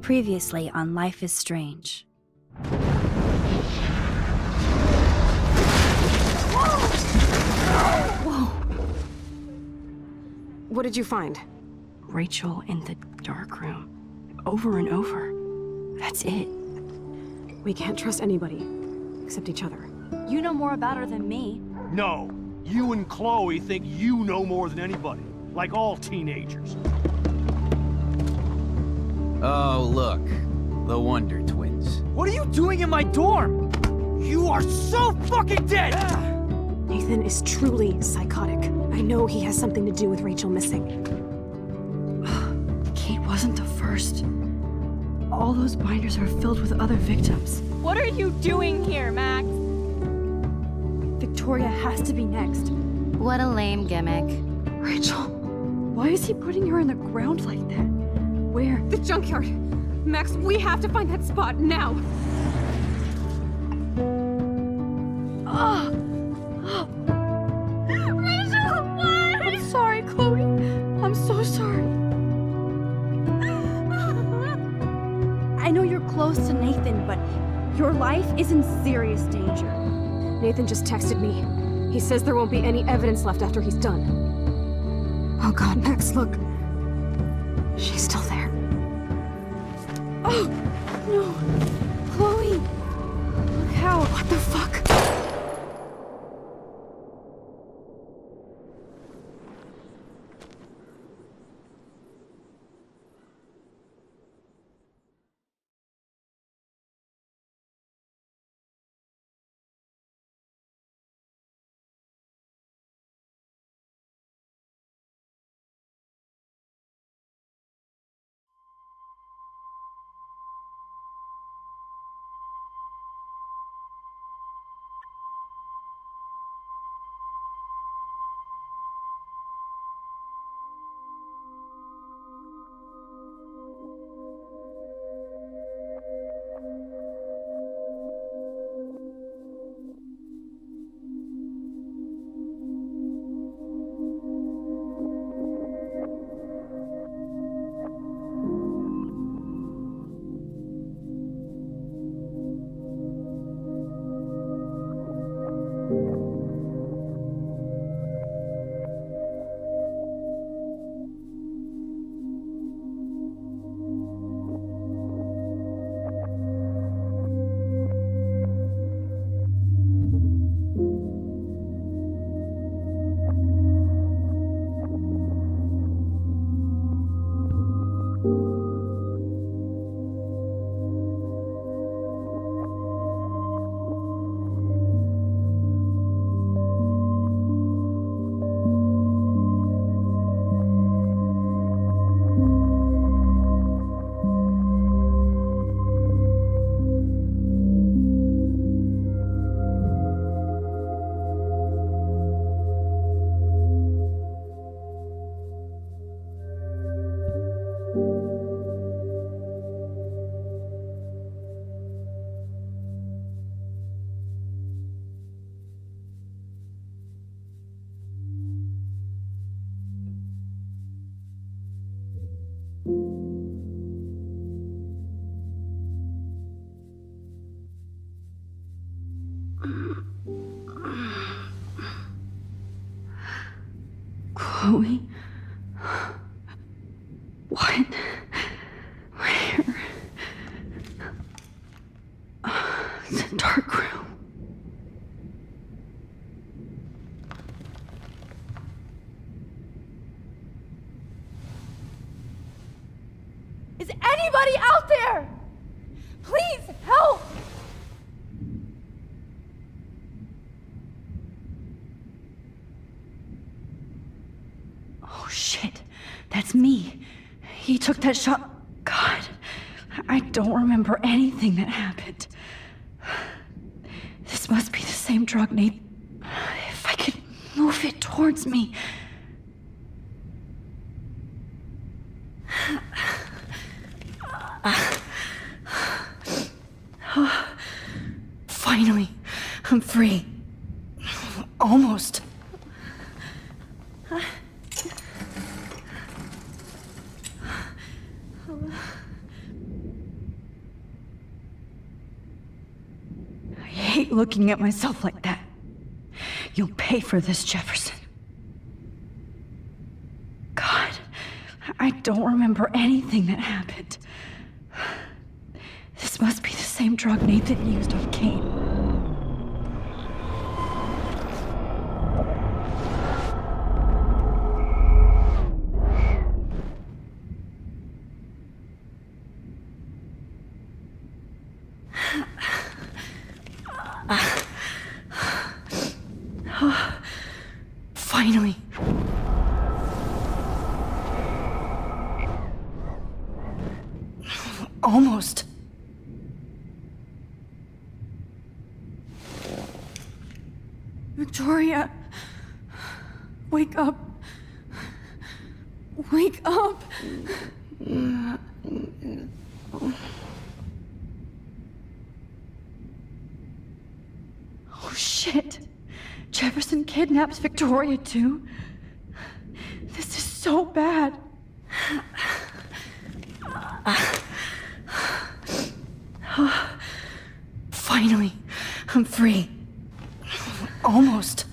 Previously on Life is Strange. Whoa! What did you find? Rachel in the dark room. Over and over. That's it. We can't trust anybody, except each other. You know more about her than me. No. You and Chloe think you know more than anybody. Like all teenagers. Oh, look. The Wonder Twins. What are you doing in my dorm? You are so fucking dead! Nathan is truly psychotic. I know he has something to do with Rachel missing. Kate wasn't the first. All those binders are filled with other victims. What are you doing here, Max? Victoria has to be next. What a lame gimmick. Rachel, why is he putting her in the ground like that? Where? The junkyard! Max, we have to find that spot now! Rachel, what? I'm sorry, Chloe. I'm so sorry. I know you're close to Nathan, but your life is in serious danger. Nathan just texted me. He says there won't be any evidence left after he's done. Oh god, Max, look. She's still there. Oh, no. Chloe. Look how. What the fuck? Chloe? What? Where? It's a dark room. Is anybody out there? Please help! Oh shit, that's me. He took that shot. God, I don't remember anything that happened. This must be the same drug, Nate. If I could move it towards me. Finally, I'm free. Almost. I hate looking at myself like that. You'll pay for this, Jefferson. God, I don't remember anything that happened. This must be the same drug Nathan used on Kane. Finally. Almost. Victoria. Wake up. Wake up. Oh shit. Jefferson kidnaps Victoria too? This is so bad. Finally, I'm free. Almost.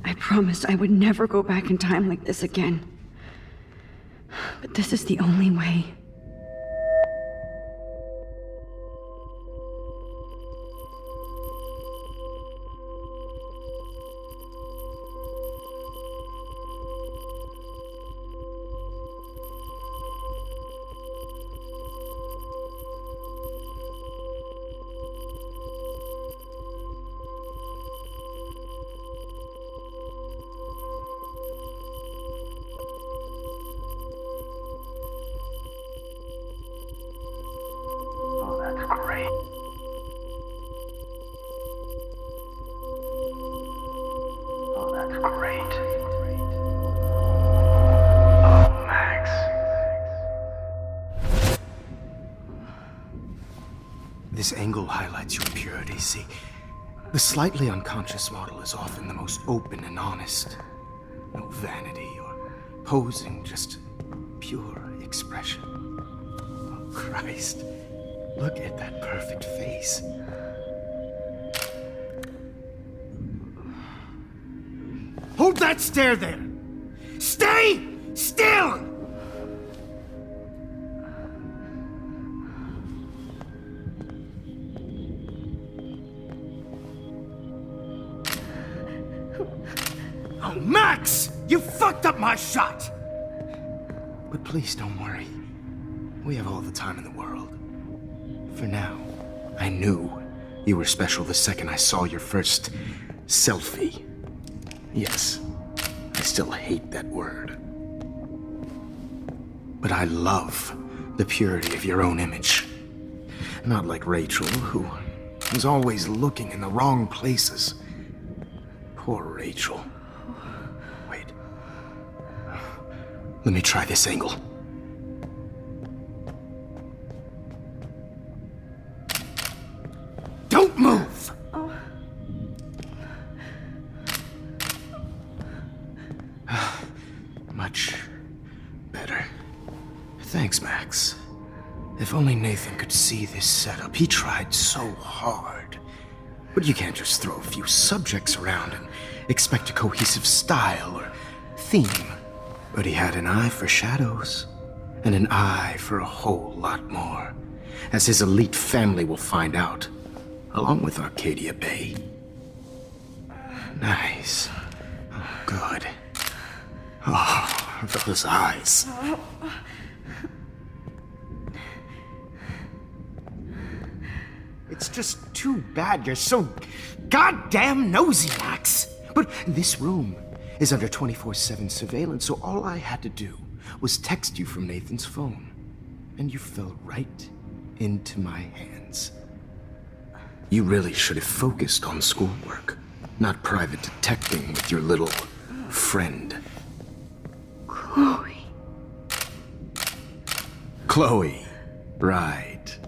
I promised I would never go back in time like this again. But this is the only way. Great. Oh, that's great. Oh, Max. This angle highlights your purity, see? The slightly unconscious model is often the most open and honest. No vanity or posing, just pure expression. Oh, Christ. Look at that perfect face. Hold that stare there! Stay still! Oh, Max! You fucked up my shot! But please don't worry. We have all the time in the world. For now, I knew you were special the second I saw your first selfie. Yes, I still hate that word. But I love the purity of your own image. Not like Rachel, who was always looking in the wrong places. Poor Rachel. Wait. Let me try this angle. Don't move! Much better. Thanks, Max. If only Nathan could see this setup. He tried so hard. But you can't just throw a few subjects around and expect a cohesive style or theme. But he had an eye for shadows, and an eye for a whole lot more, as his elite family will find out, along with Arcadia Bay. Nice. Oh, good. Oh, those eyes. It's just too bad you're so goddamn nosy, Max. But this room is under 24/7 surveillance, so all I had to do was text you from Nathan's phone. And you fell right into my hands. You really should have focused on schoolwork, not private detecting with your little friend. Chloe. Chloe. Right.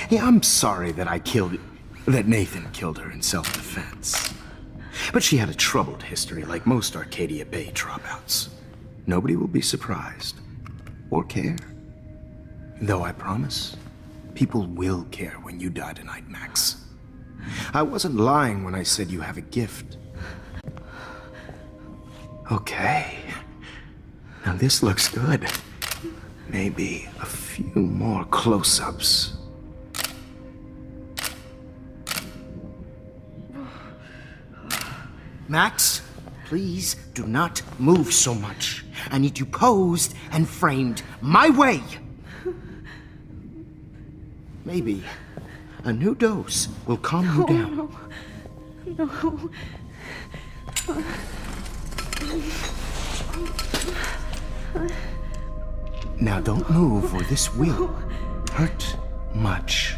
Yeah, I'm sorry that I killed... that Nathan killed her in self-defense. But she had a troubled history like most Arcadia Bay dropouts. Nobody will be surprised. Or care. Though I promise, people will care when you die tonight, Max. I wasn't lying when I said you have a gift. Okay. Now this looks good. Maybe a few more close-ups. Max, please do not move so much. I need you posed and framed my way. Maybe a new dose will calm you down. No. Now don't move or this will hurt much.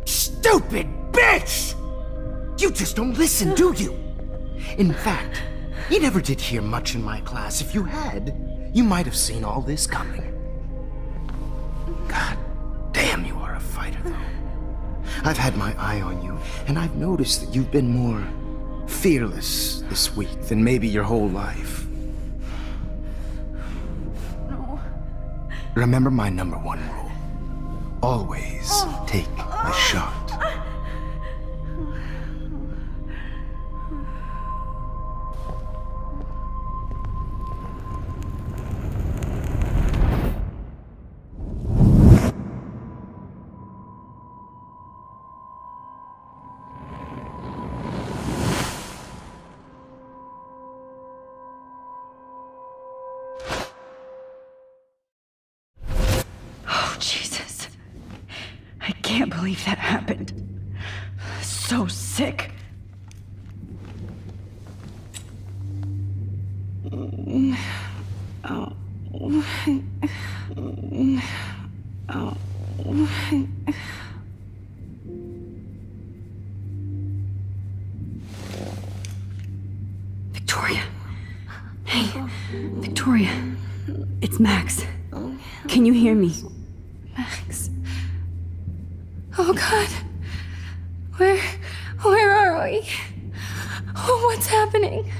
Stupid bitch! You just don't listen, do you? In fact, you never did hear much in my class. If you had, you might have seen all this coming. God damn, you are a fighter, though. I've had my eye on you, and I've noticed that you've been more fearless this week than maybe your whole life. No. Remember my number one rule. Always take a shot. Jesus. I can't believe that happened. So sick. Victoria. Hey, Victoria. It's Max. Can you hear me? Max. Oh God. Where are we? Oh, what's happening?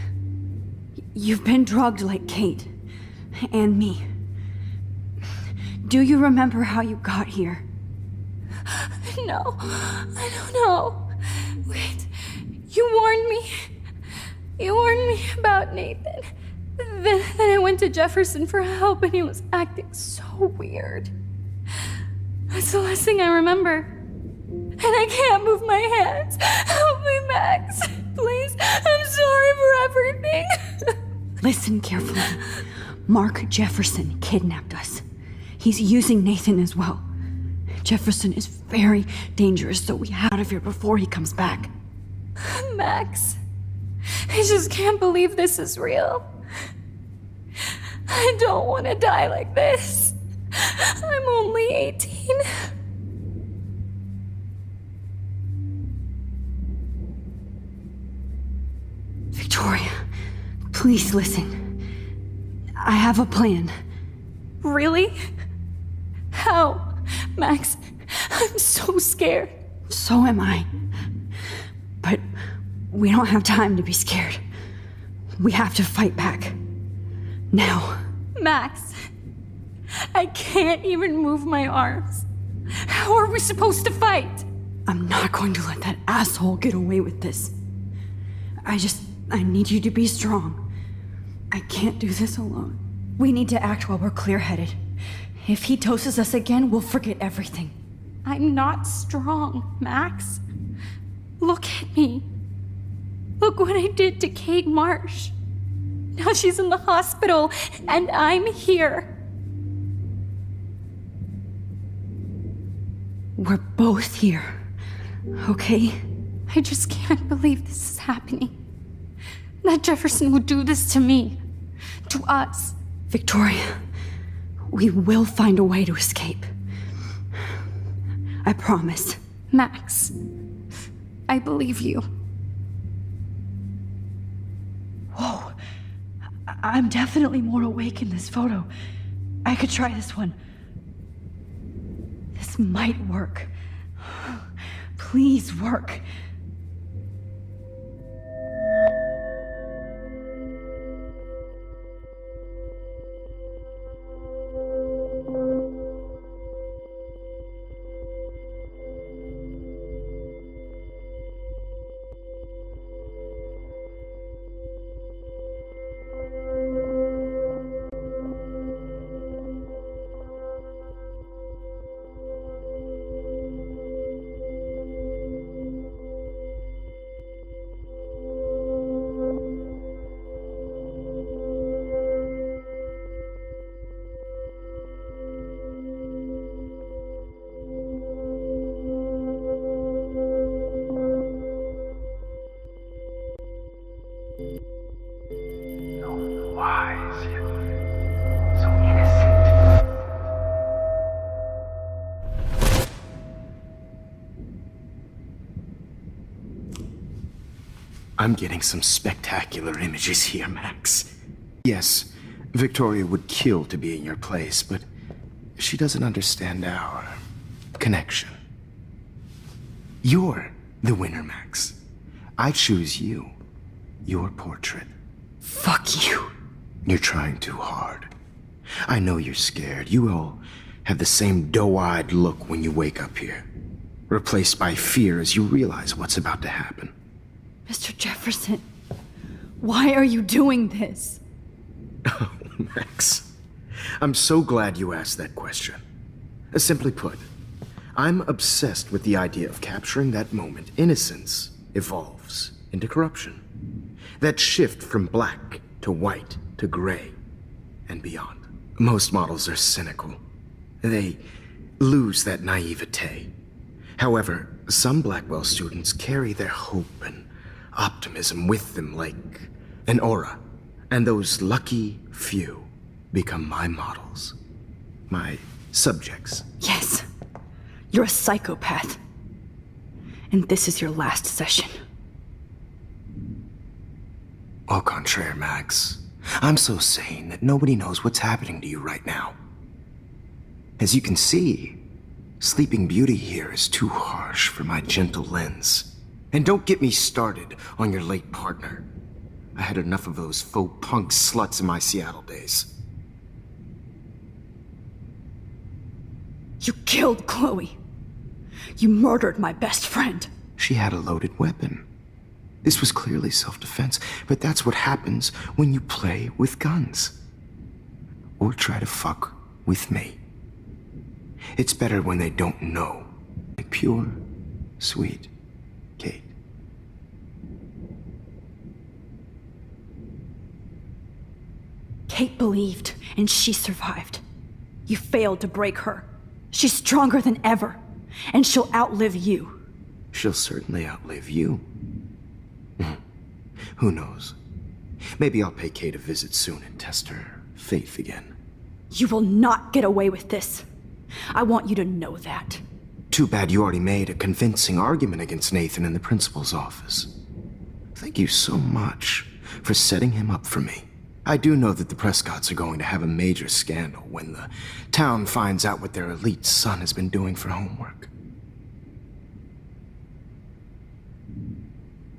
You've been drugged like Kate. And me. Do you remember how you got here? No, I don't know. Wait, you warned me. You warned me about Nathan. Then I went to Jefferson for help and he was acting so weird. That's the last thing I remember. And I can't move my hands. Help me, Max. Please, I'm sorry for everything. Listen carefully. Mark Jefferson kidnapped us. He's using Nathan as well. Jefferson is very dangerous, so we have out of here before he comes back. Max, I just can't believe this is real. I don't want to die like this. I'm only 18. Victoria, please listen. I have a plan. Really? How? Max, I'm so scared. So am I. But we don't have time to be scared. We have to fight back. Now. Max, I can't even move my arms. How are we supposed to fight? I'm not going to let that asshole get away with this. I need you to be strong. I can't do this alone. We need to act while we're clear-headed. If he doses us again, we'll forget everything. I'm not strong, Max. Look at me. Look what I did to Kate Marsh. Now she's in the hospital, and I'm here. We're both here, okay? I just can't believe this is happening. That Jefferson would do this to me. To us. Victoria, we will find a way to escape. I promise. Max, I believe you. Whoa. I'm definitely more awake in this photo. I could try this one. This This might work. Please work. So wise, yet so innocent. I'm getting some spectacular images here, Max. Yes, Victoria would kill to be in your place, but she doesn't understand our connection. You're the winner, Max. I choose you. Your portrait. Fuck you. You're trying too hard. I know you're scared. You all have the same doe-eyed look when you wake up here, replaced by fear as you realize what's about to happen. Mr. Jefferson, why are you doing this? Oh, Max. I'm so glad you asked that question. Simply put, I'm obsessed with the idea of capturing that moment innocence evolves into corruption. That shift from black to white to gray and beyond. Most models are cynical. They lose that naivete. However, some Blackwell students carry their hope and optimism with them like an aura. And those lucky few become my models. My subjects. Yes, you're a psychopath. And this is your last session. Au contraire, Max. I'm so sane that nobody knows what's happening to you right now. As you can see, Sleeping Beauty here is too harsh for my gentle lens. And don't get me started on your late partner. I had enough of those faux punk sluts in my Seattle days. You killed Chloe. You murdered my best friend. She had a loaded weapon. This was clearly self-defense, but that's what happens when you play with guns. Or try to fuck with me. It's better when they don't know. Like pure, sweet Kate. Kate believed, and she survived. You failed to break her. She's stronger than ever, and she'll outlive you. She'll certainly outlive you. Who knows? Maybe I'll pay Kate a visit soon and test her faith again. You will not get away with this. I want you to know that. Too bad you already made a convincing argument against Nathan in the principal's office. Thank you so much for setting him up for me. I do know that the Prescotts are going to have a major scandal when the town finds out what their elite son has been doing for homework.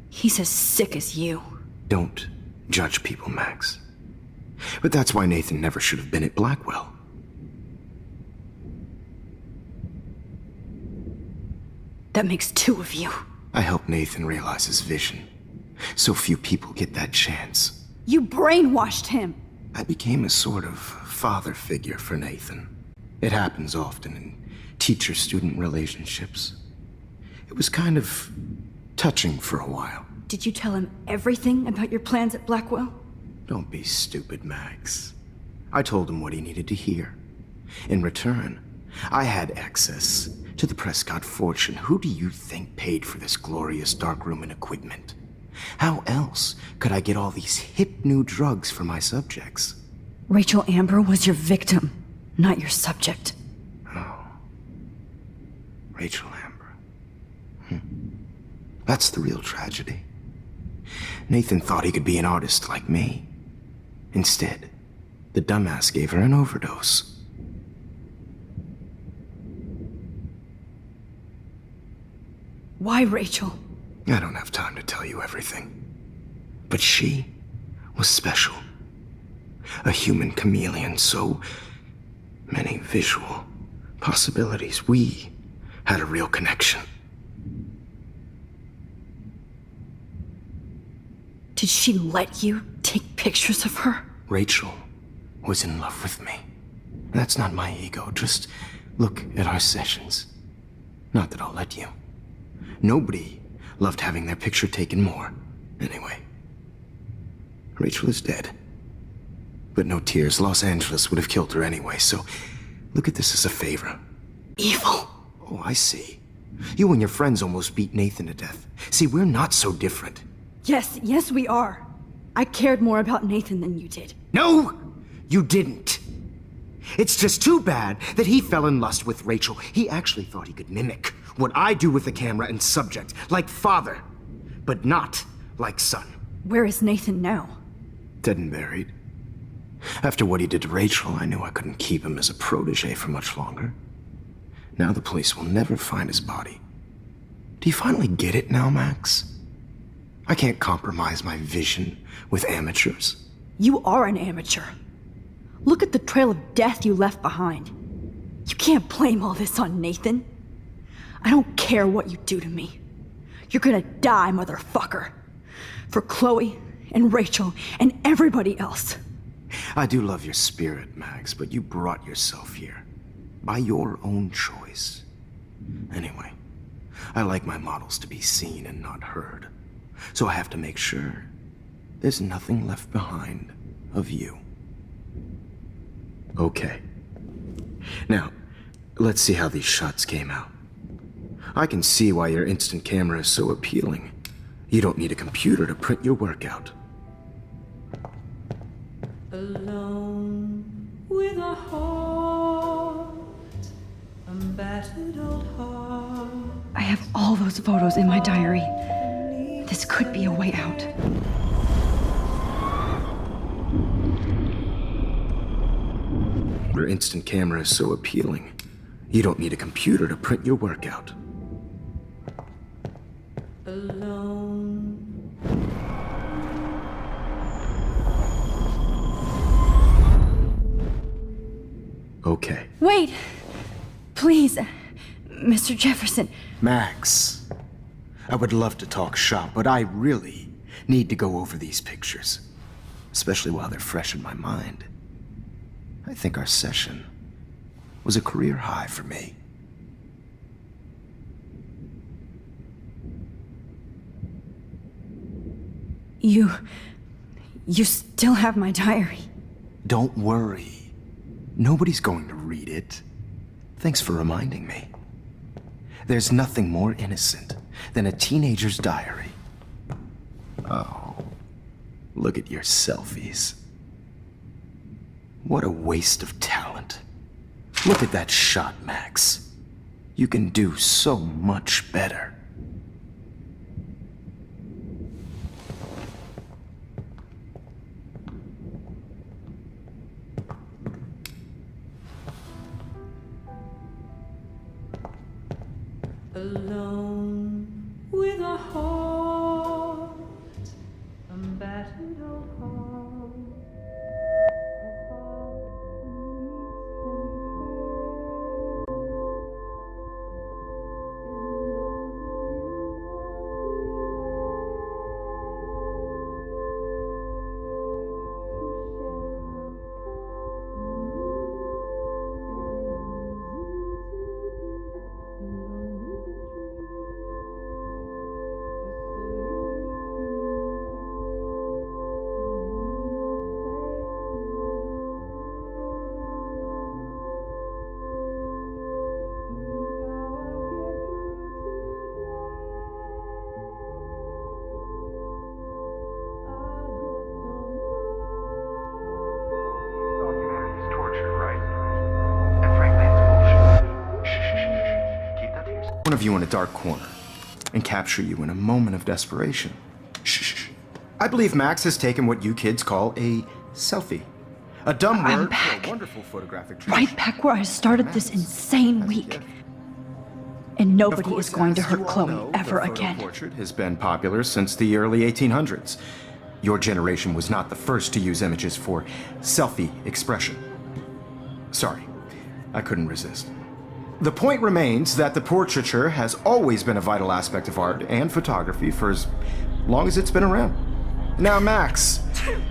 He's as sick as you. Don't judge people, Max. But that's why Nathan never should have been at Blackwell. That makes two of you. I helped Nathan realize his vision. So few people get that chance. You brainwashed him. I became a sort of father figure for Nathan. It happens often in teacher-student relationships. It was kind of touching for a while. Did you tell him everything about your plans at Blackwell? Don't be stupid, Max. I told him what he needed to hear. In return, I had access to the Prescott fortune. Who do you think paid for this glorious darkroom and equipment? How else could I get all these hip new drugs for my subjects? Rachel Amber was your victim, not your subject. Oh. Rachel Amber. That's the real tragedy. Nathan thought he could be an artist like me. Instead, the dumbass gave her an overdose. Why Rachel? I don't have time to tell you everything. But she was special. A human chameleon, so many visual possibilities. We had a real connection. Did she let you take pictures of her? Rachel was in love with me. That's not my ego. Just look at our sessions. Not that I'll let you. Nobody loved having their picture taken more. Anyway, Rachel is dead. But no tears. Los Angeles would have killed her anyway, so look at this as a favor. Evil. Oh, I see. You and your friends almost beat Nathan to death. See, we're not so different. Yes, we are. I cared more about Nathan than you did. No, you didn't. It's just too bad that he fell in lust with Rachel. He actually thought he could mimic what I do with the camera and subject, like father, but not like son. Where is Nathan now? Dead and buried. After what he did to Rachel, I knew I couldn't keep him as a protege for much longer. Now the police will never find his body. Do you finally get it now, Max? I can't compromise my vision with amateurs. You are an amateur. Look at the trail of death you left behind. You can't blame all this on Nathan. I don't care what you do to me. You're gonna die, motherfucker. For Chloe and Rachel and everybody else. I do love your spirit, Max, but you brought yourself here. By your own choice. Anyway, I like my models to be seen and not heard. So I have to make sure there's nothing left behind of you. Okay. Now, let's see how these shots came out. I can see why your instant camera is so appealing. You don't need a computer to print your work out. Alone with a heart, a battered old heart. I have all those photos in my diary. This could be a way out. Your instant camera is so appealing. You don't need a computer to print your work out. Alone. Okay. Wait! Please, Mr. Jefferson. Max, I would love to talk shop, but I really need to go over these pictures. Especially while they're fresh in my mind. I think our session was a career high for me. You still have my diary. Don't worry. Nobody's going to read it. Thanks for reminding me. There's nothing more innocent than a teenager's diary. Oh, look at your selfies. What a waste of talent. Look at that shot, Max. You can do so much better. Alone with a heart, a battered old heart. One of you in a dark corner and capture you in a moment of desperation. Shh. I believe Max has taken what you kids call a selfie. A dumb I'm word back. for a wonderful photographic Right back where I started this insane week. And Of nobody course, is going to as hurt you all Chloe know, ever the photo again. portrait has been popular since the early 1800s. Your generation was not the first to use images for selfie expression. Sorry, I couldn't resist. The point remains that the portraiture has always been a vital aspect of art and photography for as long as it's been around. Now, Max,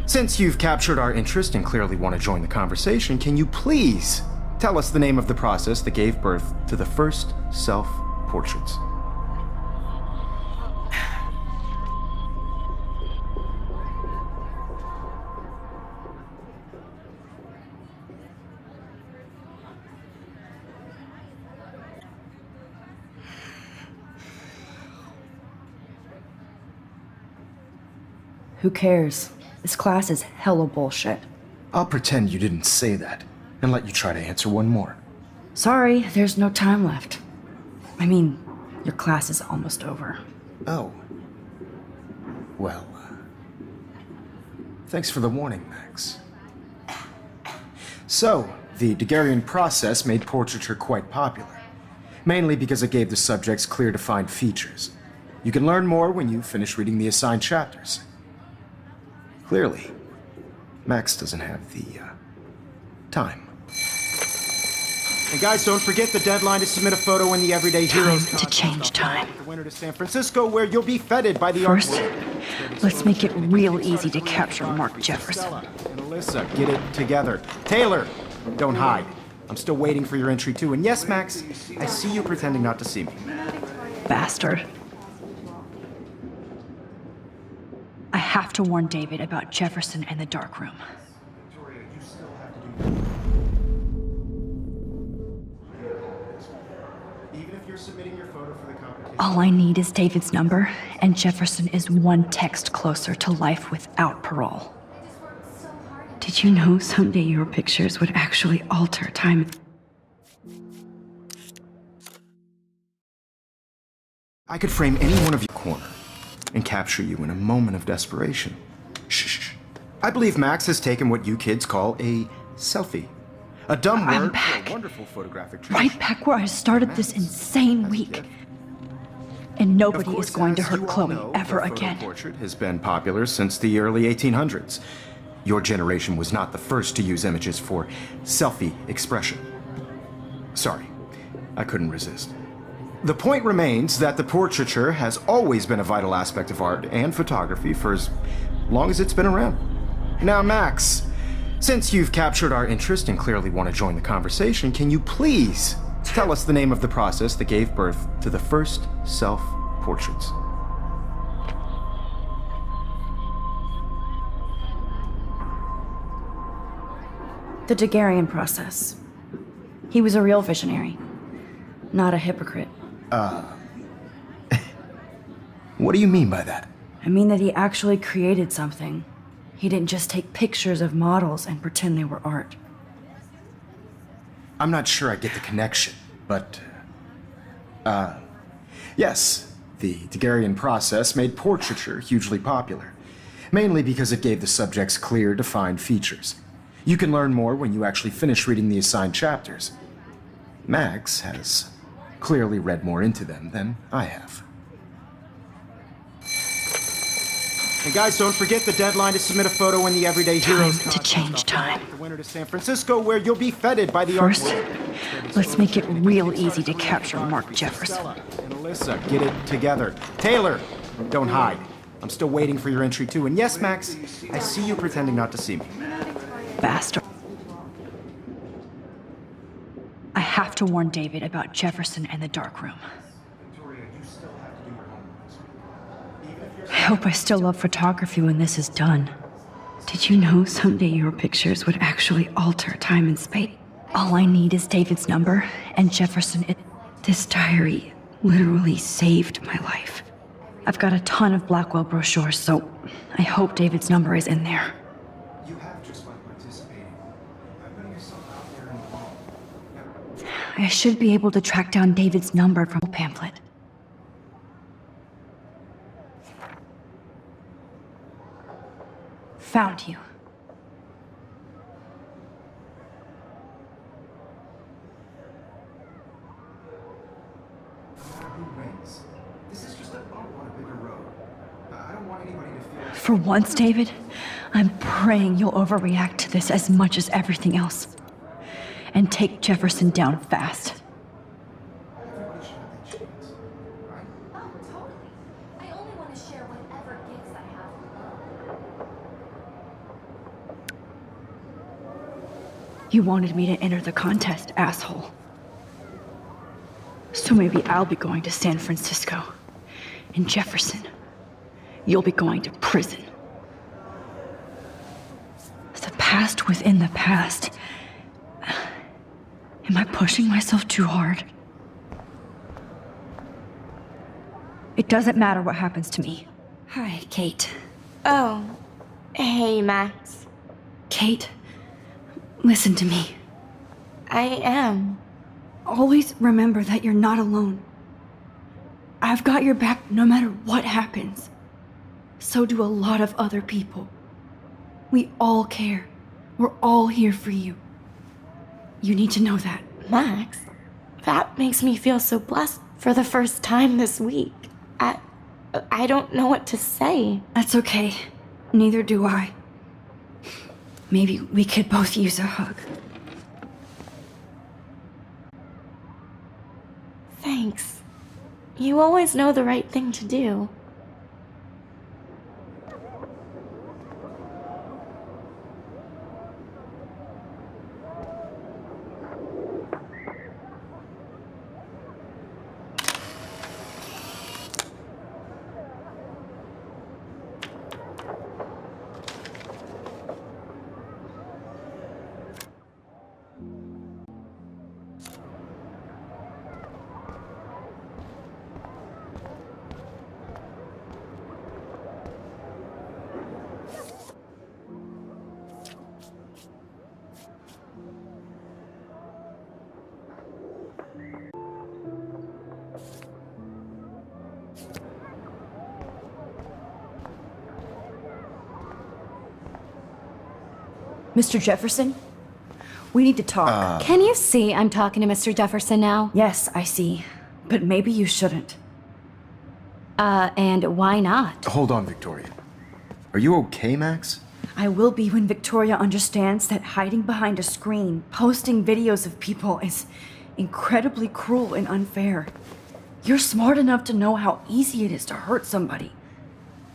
since you've captured our interest and clearly want to join the conversation, can you please tell us the name of the process that gave birth to the first self-portraits? Who cares? This class is hella bullshit. I'll pretend you didn't say that and let you try to answer one more. Sorry, there's no time left. I mean, your class is almost over. Oh. Well, thanks for the warning, Max. So, the Daguerrean process made portraiture quite popular, mainly because it gave the subjects clear defined features. You can learn more when you finish reading the assigned chapters. Clearly, Max doesn't have the time. And guys, don't forget the deadline to submit a photo in the Everyday Heroes Time to change time. The winter to San Francisco, where you'll be feted by the First, art world. let's make it real easy to capture Mark Jefferson. And Alyssa, get it together. Taylor, don't hide. I'm still waiting for your entry too. And yes, Max, I see you pretending not to see me. Bastard. I have to warn David about Jefferson and the dark room. Even if you're submitting your photo for the competition. All I need is David's number, and Jefferson is one text closer to life without parole. Did you know someday your pictures would actually alter time? I could frame any one of your corner and capture you in a moment of desperation. Shh. I believe Max has taken what you kids call a selfie. A dumb I'm word back. for a wonderful photographic tradition. Right back where I started this insane week. And nobody Of course, is going to as hurt you all Chloe know, ever the photo again. portrait has been popular since the early 1800s. Your generation was not the first to use images for selfie expression. Sorry, I couldn't resist. The point remains that the portraiture has always been a vital aspect of art and photography for as long as it's been around. Now, Max, since you've captured our interest and clearly want to join the conversation, can you please tell us the name of the process that gave birth to the first self-portraits? The Daguerrean process. He was a real visionary, not a hypocrite. What do you mean by that? I mean that he actually created something. He didn't just take pictures of models and pretend they were art. I'm not sure I get the connection, but... yes, the Daguerrean process made portraiture hugely popular, mainly because it gave the subjects clear, defined features. You can learn more when you actually finish reading the assigned chapters. Max has clearly read more into them than I have. And guys, don't forget the deadline to submit a photo in the Everyday Heroes Time to change time. The winter to San Francisco, where you'll be feted by the art First, world. let's make it real easy to capture Mark Jefferson. And Alyssa, get it together. Taylor, don't hide. I'm still waiting for your entry too. And yes, Max, I see you pretending not to see me. Bastard. I have to warn David about Jefferson and the dark room. I hope I still love photography when this is done. Did you know someday your pictures would actually alter time and space? All I need is David's number, and Jefferson. This diary literally saved my life. I've got a ton of Blackwell brochures, so I hope David's number is in there. You have just by participating. By putting yourself out there in the world. I should be able to track down David's number from the pamphlet. Found you. For once, David, I'm praying you'll overreact to this as much as everything else. And take Jefferson down fast. I only want to share whatever gifts I have. You wanted me to enter the contest, asshole. So maybe I'll be going to San Francisco. And Jefferson, you'll be going to prison. The past within the past. Am I pushing myself too hard? It doesn't matter what happens to me. Hi, Kate. Oh, hey, Max. Kate, listen to me. I am. Always remember that you're not alone. I've got your back no matter what happens. So do a lot of other people. We all care. We're all here for you. You need to know that. Max, that makes me feel so blessed for the first time this week. I don't know what to say. That's okay. Neither do I. Maybe we could both use a hug. Thanks. You always know the right thing to do. Mr. Jefferson? We need to talk. Can you see I'm talking to Mr. Jefferson now? Yes, I see. But maybe you shouldn't. And why not? Hold on, Victoria. Are you okay, Max? I will be when Victoria understands that hiding behind a screen, posting videos of people is incredibly cruel and unfair. You're smart enough to know how easy it is to hurt somebody,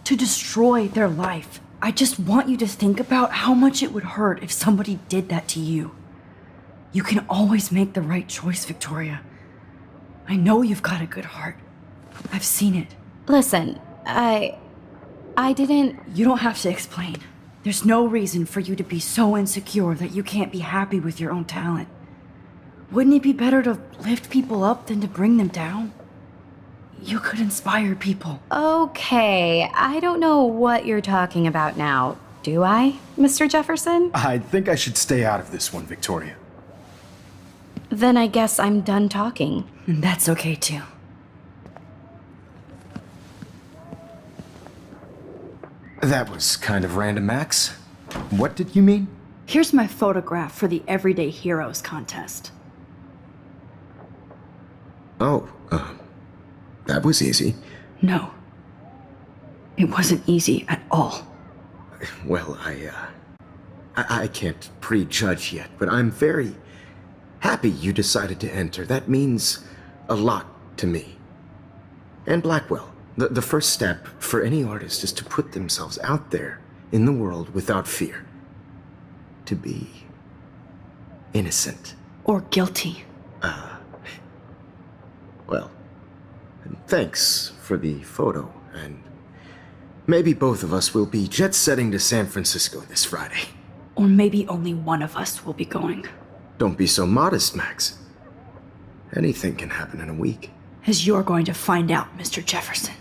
to destroy their life. I just want you to think about how much it would hurt if somebody did that to you. You can always make the right choice, Victoria. I know you've got a good heart. I've seen it. Listen, I didn't... You don't have to explain. There's no reason for you to be so insecure that you can't be happy with your own talent. Wouldn't it be better to lift people up than to bring them down? You could inspire people. Okay, I don't know what you're talking about now. Do I, Mr. Jefferson? I think I should stay out of this one, Victoria. Then I guess I'm done talking. And that's okay too. That was kind of random, Max. What did you mean? Here's my photograph for the Everyday Heroes contest. Oh, that was easy. No. It wasn't easy at all. Well, I can't prejudge yet, but I'm very happy you decided to enter. That means a lot to me. And Blackwell. The first step for any artist is to put themselves out there in the world without fear. To be innocent. Or guilty. Well, thanks for the photo, and maybe both of us will be jet-setting to San Francisco this Friday. Or maybe only one of us will be going. Don't be so modest, Max. Anything can happen in a week. As you're going to find out, Mr. Jefferson.